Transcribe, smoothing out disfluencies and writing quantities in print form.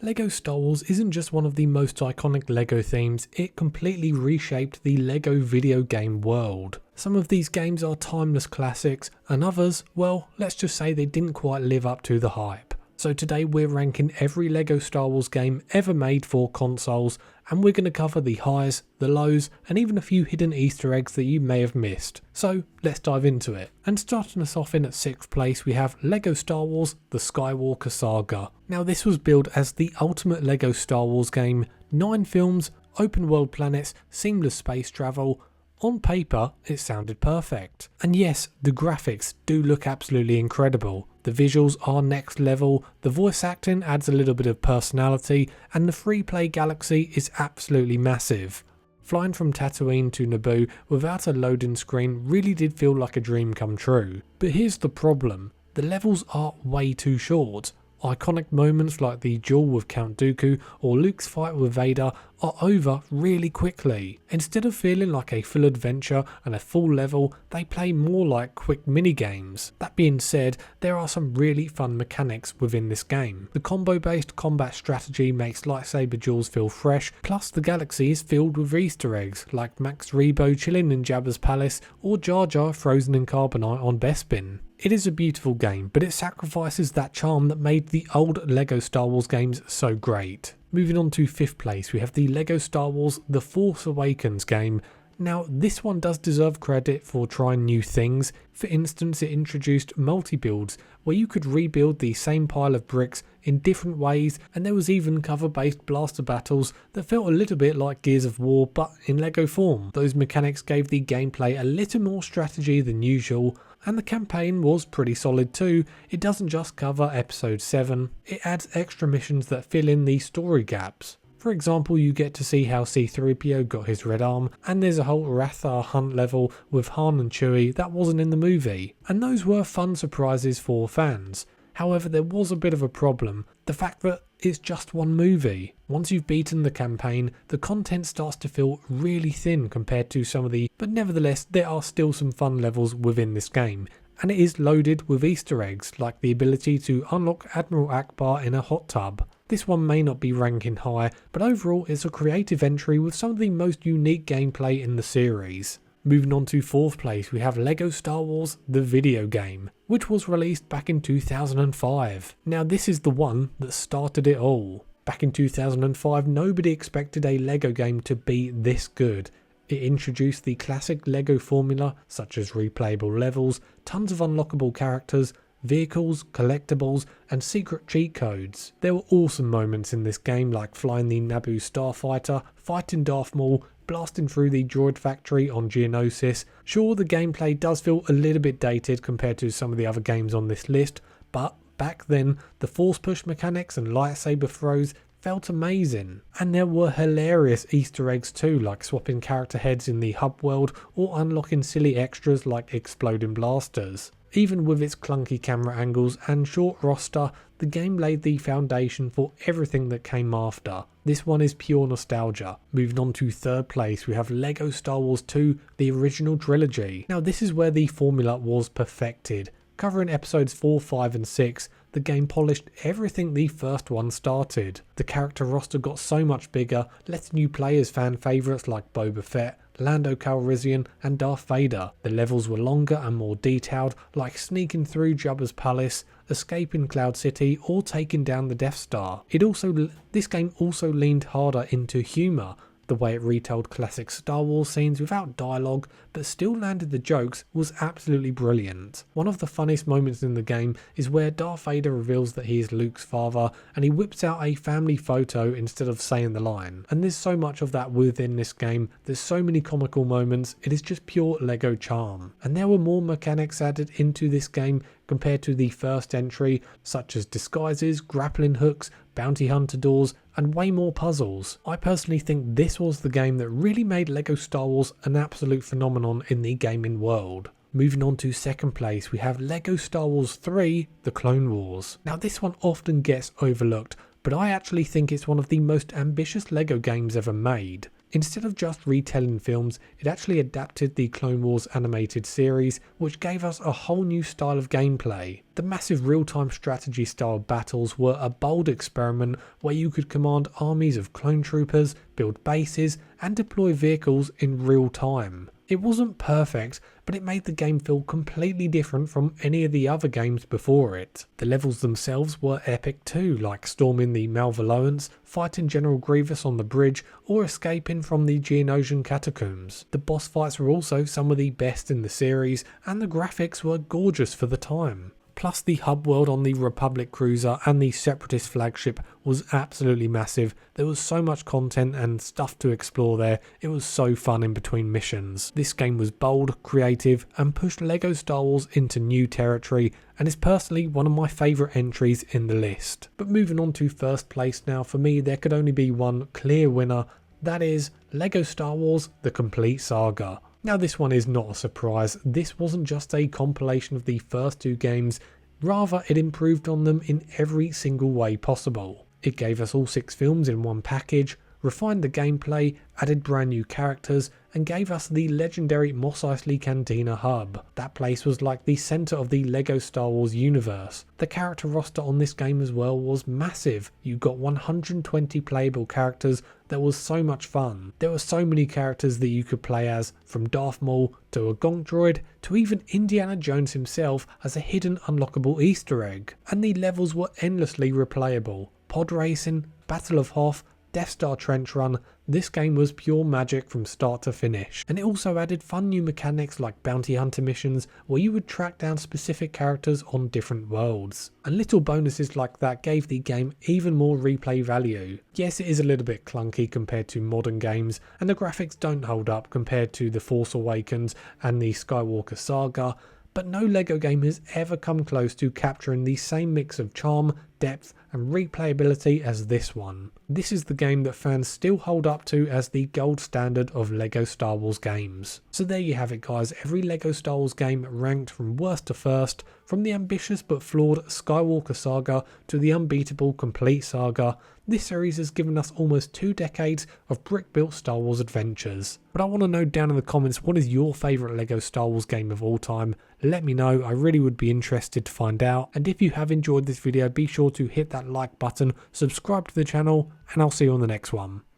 LEGO Star Wars isn't just one of the most iconic LEGO themes, it completely reshaped the LEGO video game world. Some of these games are timeless classics, and others, well, let's just say they didn't quite live up to the hype. So today we're ranking every LEGO Star Wars game ever made for consoles, and we're going to cover the highs, the lows, and even a few hidden Easter eggs that you may have missed. So let's dive into it. And starting us off in at 6th place, we have LEGO Star Wars The Skywalker Saga. Now this was billed as the ultimate LEGO Star Wars game, 9 films, open world planets, seamless space travel. On paper, it sounded perfect. And yes, the graphics do look absolutely incredible. The visuals are next level, the voice acting adds a little bit of personality, and the free play galaxy is absolutely massive. Flying from Tatooine to Naboo without a loading screen really did feel like a dream come true. But here's the problem, the levels are way too short. Iconic moments like the duel with Count Dooku or Luke's fight with Vader are over really quickly. Instead of feeling like a full adventure and a full level, they play more like quick mini-games. That being said, there are some really fun mechanics within this game. The combo-based combat strategy makes lightsaber duels feel fresh, plus the galaxy is filled with Easter eggs like Max Rebo chilling in Jabba's palace or Jar Jar frozen in carbonite on Bespin. It is a beautiful game, but it sacrifices that charm that made the old LEGO Star Wars games so great. Moving on to 5th place, we have the LEGO Star Wars The Force Awakens game. Now this one does deserve credit for trying new things. For instance, it introduced multi-builds where you could rebuild the same pile of bricks in different ways, and there was even cover-based blaster battles that felt a little bit like Gears of War but in LEGO form. Those mechanics gave the gameplay a little more strategy than usual, and the campaign was pretty solid too. It doesn't just cover episode 7, it adds extra missions that fill in the story gaps. For example, you get to see how C-3PO got his red arm, and there's a whole Rathar hunt level with Han and Chewie that wasn't in the movie, and those were fun surprises for fans. However, there was a bit of a problem, the fact that it's just one movie. Once you've beaten the campaign, the content starts to feel really thin compared to some of the, but nevertheless there are still some fun levels within this game. And it is loaded with Easter eggs, like the ability to unlock Admiral Akbar in a hot tub. This one may not be ranking high, but overall it's a creative entry with some of the most unique gameplay in the series. Moving on to 4th place, we have LEGO Star Wars The Video Game, which was released back in 2005. Now this is the one that started it all. Back in 2005, nobody expected a LEGO game to be this good. It introduced the classic LEGO formula, such as replayable levels, tons of unlockable characters, vehicles, collectibles, and secret cheat codes. There were awesome moments in this game like flying the Naboo starfighter, fighting Darth Maul, blasting through the droid factory on Geonosis. Sure, the gameplay does feel a little bit dated compared to some of the other games on this list, but back then the force push mechanics and lightsaber throws felt amazing. And there were hilarious Easter eggs too, like swapping character heads in the hub world or unlocking silly extras like exploding blasters. Even with its clunky camera angles and short roster, the game laid the foundation for everything that came after. This one is pure nostalgia. Moving on to 3rd place, we have LEGO Star Wars 2, the original trilogy. Now this is where the formula was perfected. Covering episodes 4, 5 and 6, the game polished everything the first one started. The character roster got so much bigger, letting you play as fan favourites like Boba Fett, Lando Calrissian and Darth Vader. The levels were longer and more detailed, like sneaking through Jabba's palace, escaping Cloud City or taking down the Death Star. This game also leaned harder into humour. The way it retold classic Star Wars scenes without dialogue but still landed the jokes was absolutely brilliant. One of the funniest moments in the game is where Darth Vader reveals that he is Luke's father and he whips out a family photo instead of saying the line. And there's so much of that within this game, there's so many comical moments, it is just pure LEGO charm. And there were more mechanics added into this game compared to the first entry, such as disguises, grappling hooks, bounty hunter doors, and way more puzzles. I personally think this was the game that really made LEGO Star Wars an absolute phenomenon in the gaming world. Moving on to 2nd place, we have LEGO Star Wars 3, The Clone Wars. Now this one often gets overlooked, but I actually think it's one of the most ambitious LEGO games ever made. Instead of just retelling films, it actually adapted the Clone Wars animated series, which gave us a whole new style of gameplay. The massive real-time strategy style battles were a bold experiment where you could command armies of clone troopers, build bases, and deploy vehicles in real time. It wasn't perfect, but it made the game feel completely different from any of the other games before it. The levels themselves were epic too, like storming the Malvolans, fighting General Grievous on the bridge, or escaping from the Geonosian catacombs. The boss fights were also some of the best in the series, and the graphics were gorgeous for the time. Plus the hub world on the Republic cruiser and the Separatist flagship was absolutely massive. There was so much content and stuff to explore there. It was so fun in between missions. This game was bold, creative, and pushed LEGO Star Wars into new territory, and is personally one of my favourite entries in the list. But moving on to first place now, for me there could only be one clear winner. That is LEGO Star Wars The Complete Saga. Now this one is not a surprise. This wasn't just a compilation of the first two games, rather it improved on them in every single way possible. It gave us all 6 films in one package, refined the gameplay, added brand new characters, and gave us the legendary Mos Eisley Cantina hub. That place was like the centre of the LEGO Star Wars universe. The character roster on this game as well was massive. You got 120 playable characters. That was so much fun. There were so many characters that you could play as, from Darth Maul to a Gonk droid to even Indiana Jones himself as a hidden unlockable Easter egg. And the levels were endlessly replayable. Pod racing, Battle of Hoth, Death Star Trench Run. This game was pure magic from start to finish, and it also added fun new mechanics like bounty hunter missions where you would track down specific characters on different worlds, and little bonuses like that gave the game even more replay value. Yes, it is a little bit clunky compared to modern games, and the graphics don't hold up compared to the Force Awakens and the Skywalker Saga, but no LEGO game has ever come close to capturing the same mix of charm, depth and replayability as this one. This is the game that fans still hold up to as the gold standard of LEGO Star Wars games. So there you have it guys, every LEGO Star Wars game ranked from worst to first, from the ambitious but flawed Skywalker Saga to the unbeatable Complete Saga. This series has given us almost 2 decades of brick-built Star Wars adventures. But I want to know down in the comments, what is your favourite LEGO Star Wars game of all time? Let me know, I really would be interested to find out. And if you have enjoyed this video, be sure to hit that like button, subscribe to the channel, and I'll see you on the next one.